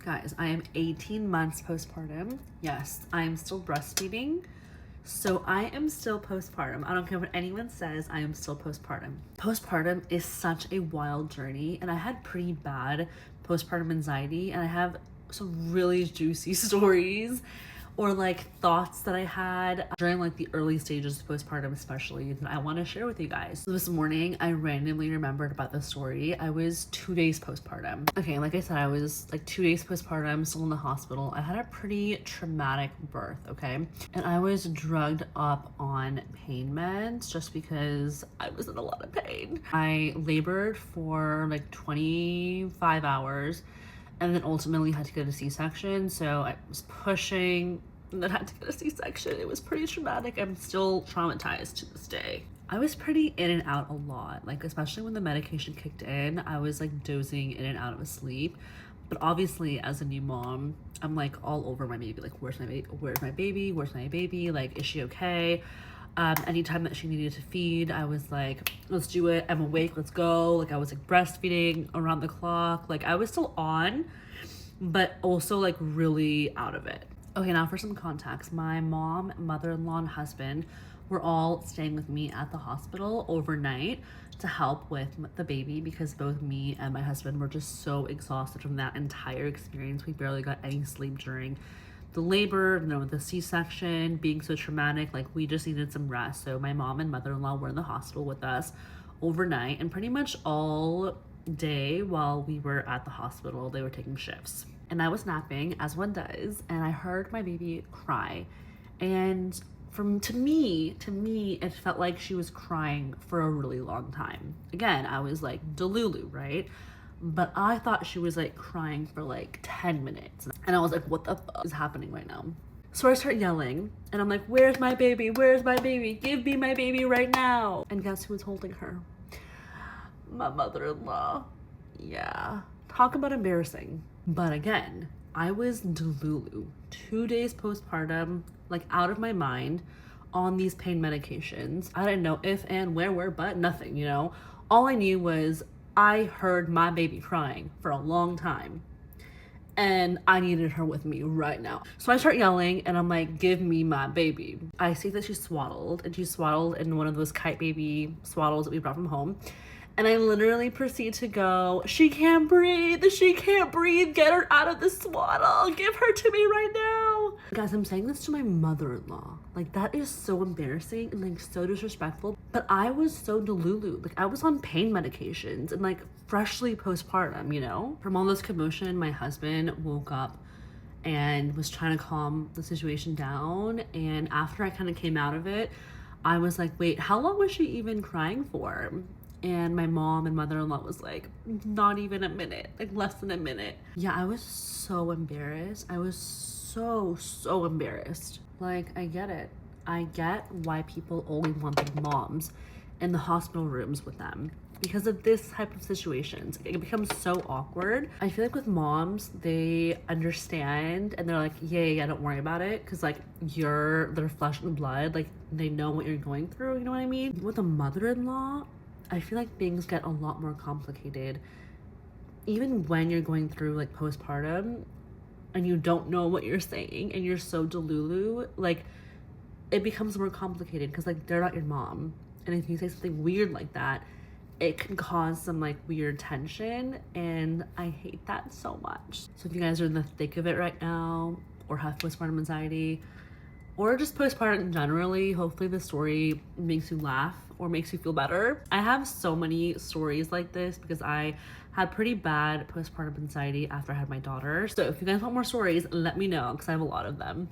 Guys, I am 18 months postpartum. Yes, I am still breastfeeding. So I am still postpartum. I don't care what anyone says, I am still postpartum. Postpartum is such a wild journey, and I had pretty bad postpartum anxiety, and I have some really juicy stories or like thoughts that I had during like the early stages of postpartum, especially, that I want to share with you guys. So this morning I randomly remembered about this story. I was 2 days postpartum. Okay, like I said, I was like 2 days postpartum, still in the hospital. I had a pretty traumatic birth, okay? And I was drugged up on pain meds just because I was in a lot of pain. I labored for like 25 hours and then ultimately had to get a C-section. So I was pushing and then had to get a C-section. It was pretty traumatic. I'm still traumatized to this day. I was pretty in and out a lot, like especially when the medication kicked in, I was like dozing in and out of sleep. But obviously as a new mom, I'm like all over my baby. Like, where's my baby? Where's my baby? Where's my baby? Like, is she okay? Anytime that she needed to feed, I was like, let's do it. I'm awake, let's go. Like, I was like breastfeeding around the clock. Like, I was still on, but also like really out of it. Okay, now for some context. My mom, mother-in-law, and husband were all staying with me at the hospital overnight to help with the baby because both me and my husband were just so exhausted from that entire experience. We barely got any sleep during the labor, with the C-section being so traumatic. Like, we just needed some rest. So my mom and mother-in-law were in the hospital with us overnight, and pretty much all day while we were at the hospital, they were taking shifts. And I was napping, as one does, and I heard my baby cry. And to me, it felt like she was crying for a really long time. Again, I was like delulu, right? But I thought she was like crying for like 10 minutes. And I was like, what the fuck is happening right now? So I start yelling and I'm like, where's my baby? Where's my baby? Give me my baby right now. And guess who was holding her? My mother-in-law. Yeah. Talk about embarrassing. But again, I was delulu. 2 days postpartum, like out of my mind on these pain medications. I didn't know if and where, but nothing, All I knew was I heard my baby crying for a long time and I needed her with me right now. So I start yelling and I'm like, give me my baby. I see that she's swaddled, and she's swaddled in one of those kite baby swaddles that we brought from home. And I literally proceed to go, she can't breathe, get her out of the swaddle, give her to me right now. Guys, I'm saying this to my mother-in-law. Like, that is so embarrassing and like so disrespectful. But I was so delulu. Like, I was on pain medications and like freshly postpartum, From all this commotion, my husband woke up and was trying to calm the situation down. And after I kind of came out of it, I was like, wait, how long was she even crying for? And my mom and mother-in-law was like, not even a minute, like less than a minute. Yeah, I was so embarrassed. I was so embarrassed. Like, I get it. I get why people only want their moms in the hospital rooms with them because of this type of situations. It becomes so awkward. I feel like with moms, they understand and they're like, yeah, don't worry about it. Cause like they're flesh and blood. Like, they know what you're going through, you know what I mean? With a mother-in-law, I feel like things get a lot more complicated. Even when you're going through like postpartum and you don't know what you're saying and you're so delulu, like it becomes more complicated because like they're not your mom. And if you say something weird like that, it can cause some like weird tension, and I hate that so much. So if you guys are in the thick of it right now or have postpartum anxiety or just postpartum generally, hopefully the story makes you laugh or makes you feel better. I have so many stories like this because I had pretty bad postpartum anxiety after I had my daughter. So if you guys want more stories, let me know because I have a lot of them.